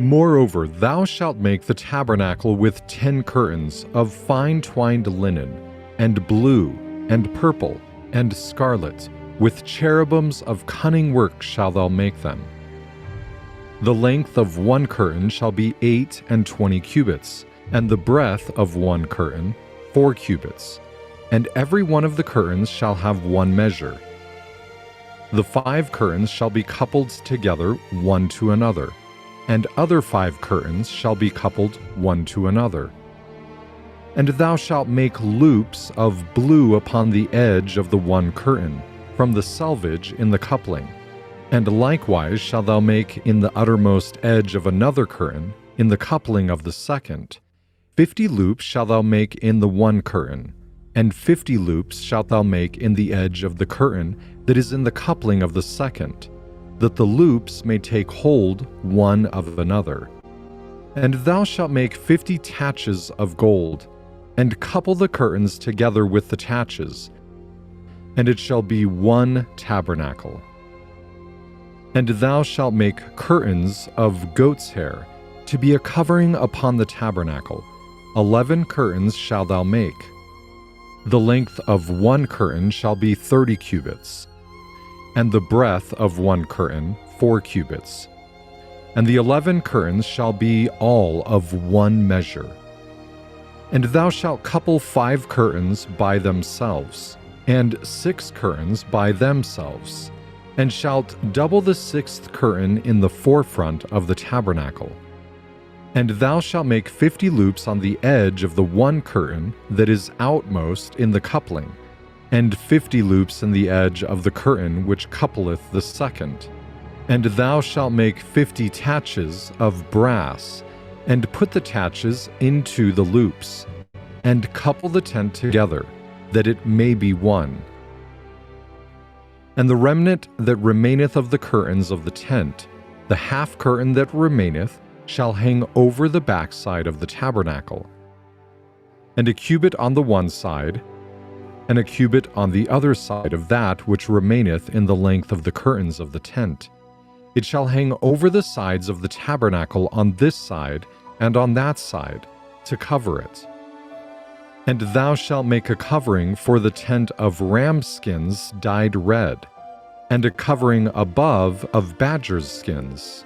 Moreover, thou shalt make the tabernacle with 10 curtains of fine twined linen, and blue, and purple, and scarlet, with cherubims of cunning work shalt thou make them. The length of one curtain shall be 28 cubits, and the breadth of one curtain 4 cubits, and every one of the curtains shall have one measure. The 5 curtains shall be coupled together one to another, and other 5 curtains shall be coupled one to another. And thou shalt make loops of blue upon the edge of the one curtain, from the selvage in the coupling. And likewise shalt thou make in the uttermost edge of another curtain, in the coupling of the second. 50 loops shalt thou make in the one curtain, and 50 loops shalt thou make in the edge of the curtain that is in the coupling of the second, that the loops may take hold one of another. And thou shalt make 50 taches of gold, and couple the curtains together with the taches, and it shall be one tabernacle. And thou shalt make curtains of goat's hair, to be a covering upon the tabernacle. 11 curtains shalt thou make. The length of one curtain shall be 30 cubits, and the breadth of one curtain 4 cubits. And the 11 curtains shall be all of one measure. And thou shalt couple 5 curtains by themselves, and 6 curtains by themselves, and shalt double the 6th curtain in the forefront of the tabernacle. And thou shalt make 50 loops on the edge of the one curtain that is outmost in the coupling, and 50 loops in the edge of the curtain which coupleth the second. And thou shalt make 50 taches of brass, and put the taches into the loops, and couple the tent together, that it may be one. And the remnant that remaineth of the curtains of the tent, the half curtain that remaineth, shall hang over the backside of the tabernacle, and a cubit on the one side, and a cubit on the other side of that which remaineth in the length of the curtains of the tent. It shall hang over the sides of the tabernacle on this side and on that side, to cover it. And thou shalt make a covering for the tent of ram skins dyed red, and a covering above of badgers' skins.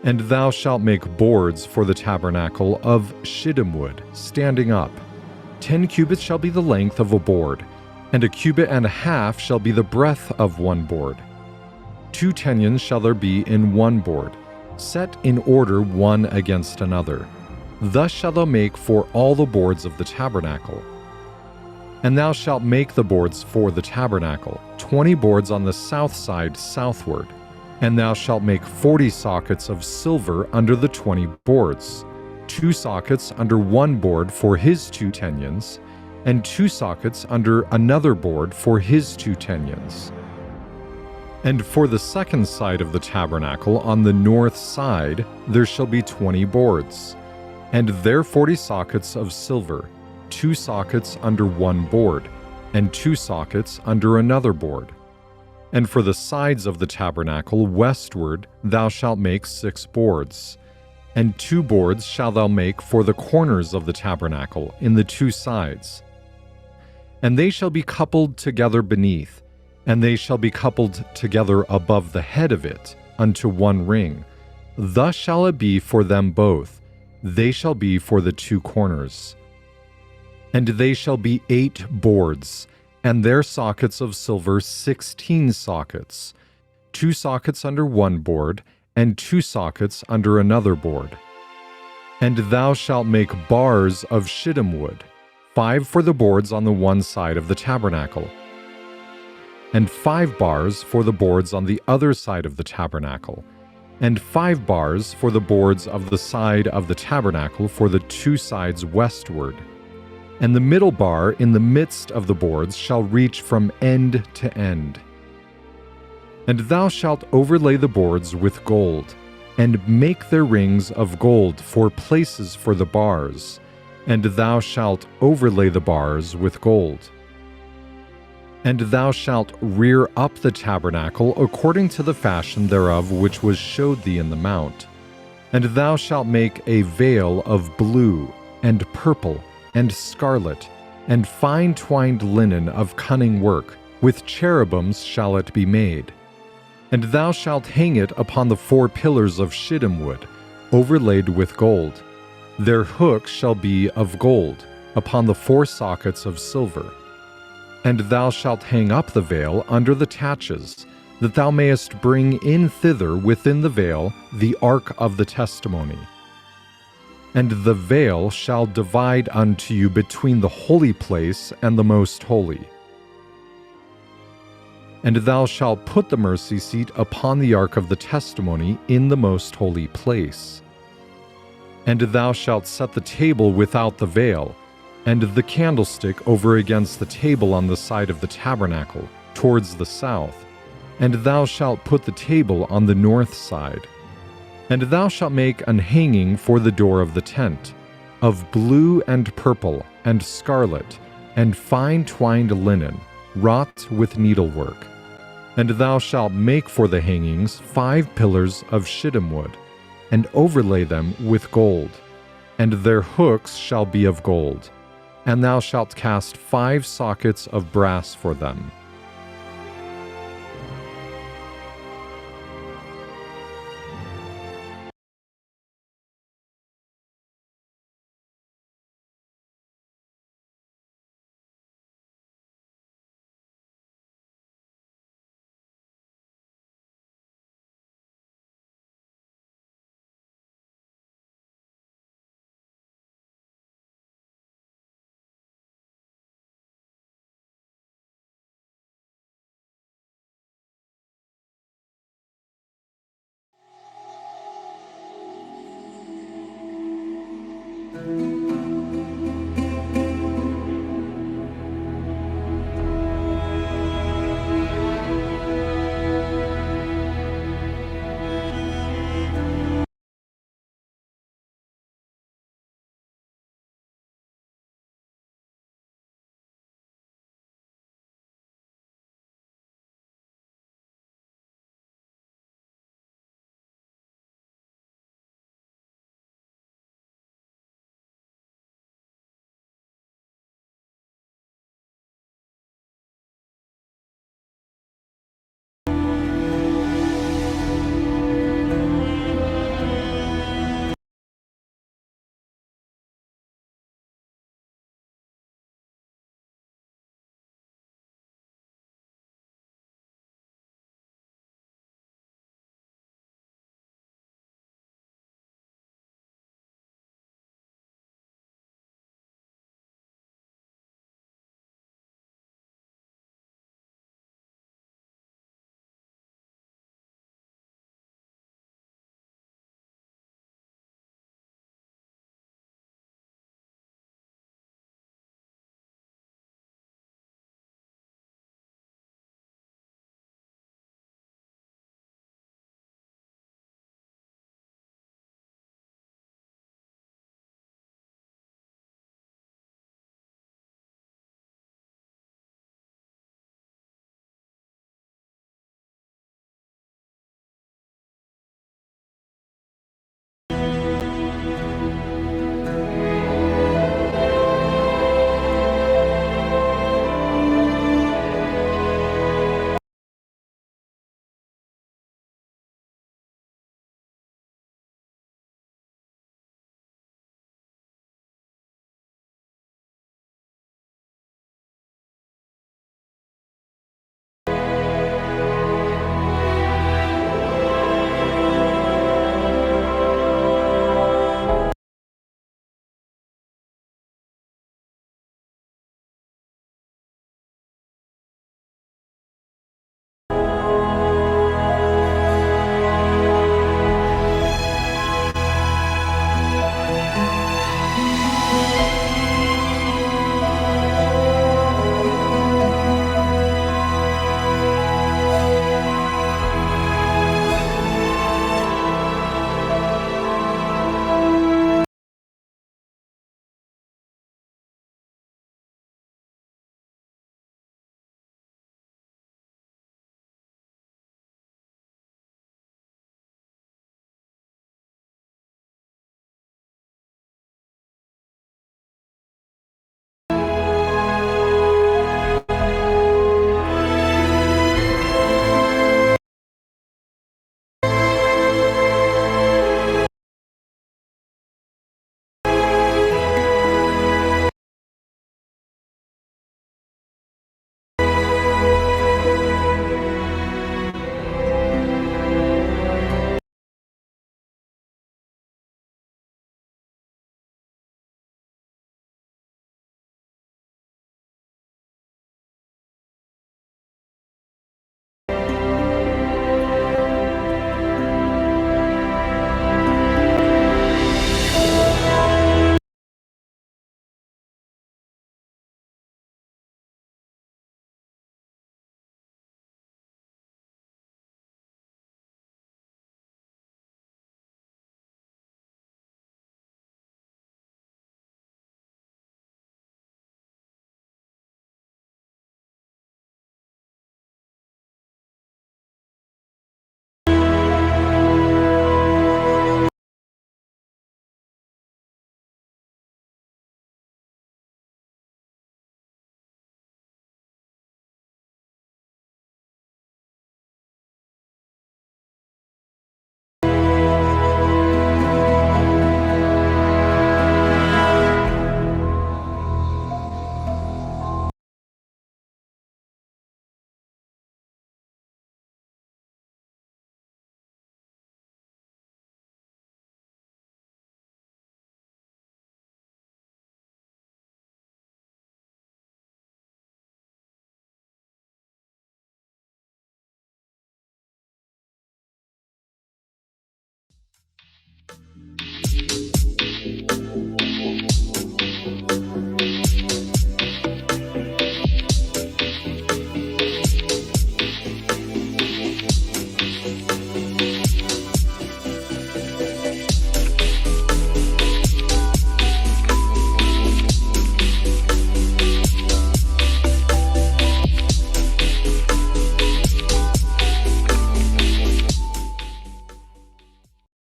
And thou shalt make boards for the tabernacle of shittim wood, standing up. 10 cubits shall be the length of a board, and a cubit and a half shall be the breadth of one board. 2 tenons shall there be in one board, set in order one against another. Thus shalt thou make for all the boards of the tabernacle. And thou shalt make the boards for the tabernacle, 20 boards on the south side southward. And thou shalt make 40 sockets of silver under the 20 boards, 2 sockets under one board for his 2 tenons, and 2 sockets under another board for his 2 tenons. And for the second side of the tabernacle on the north side there shall be 20 boards, and there 40 sockets of silver, 2 sockets under one board, and 2 sockets under another board. And for the sides of the tabernacle westward thou shalt make 6 boards, and 2 boards shalt thou make for the corners of the tabernacle in the 2 sides. And they shall be coupled together beneath, and they shall be coupled together above the head of it unto one ring. Thus shall it be for them both. They shall be for the 2 corners. And they shall be 8 boards, and their sockets of silver 16 sockets, 2 sockets under one board, and 2 sockets under another board. And thou shalt make bars of shittim wood, 5 for the boards on the one side of the tabernacle, and 5 bars for the boards on the other side of the tabernacle, and 5 bars for the boards of the side of the tabernacle for the 2 sides westward. And the middle bar in the midst of the boards shall reach from end to end. And thou shalt overlay the boards with gold, and make their rings of gold for places for the bars, and thou shalt overlay the bars with gold. And thou shalt rear up the tabernacle according to the fashion thereof which was showed thee in the mount, And thou shalt make a veil of blue, and purple, and scarlet, and fine twined linen of cunning work, with cherubims shall it be made. And thou shalt hang it upon the 4 pillars of shittim wood, overlaid with gold. Their hooks shall be of gold, upon the 4 sockets of silver. And thou shalt hang up the veil under the taches, that thou mayest bring in thither within the veil the ark of the testimony. And the veil shall divide unto you between the holy place and the most holy. And thou shalt put the mercy seat upon the ark of the testimony in the most holy place. And thou shalt set the table without the veil, and the candlestick over against the table on the side of the tabernacle, towards the south. And thou shalt put the table on the north side. And thou shalt make an hanging for the door of the tent, of blue and purple and scarlet, and fine twined linen, wrought with needlework. And thou shalt make for the hangings 5 pillars of shittim wood, and overlay them with gold, and their hooks shall be of gold. And thou shalt cast 5 sockets of brass for them.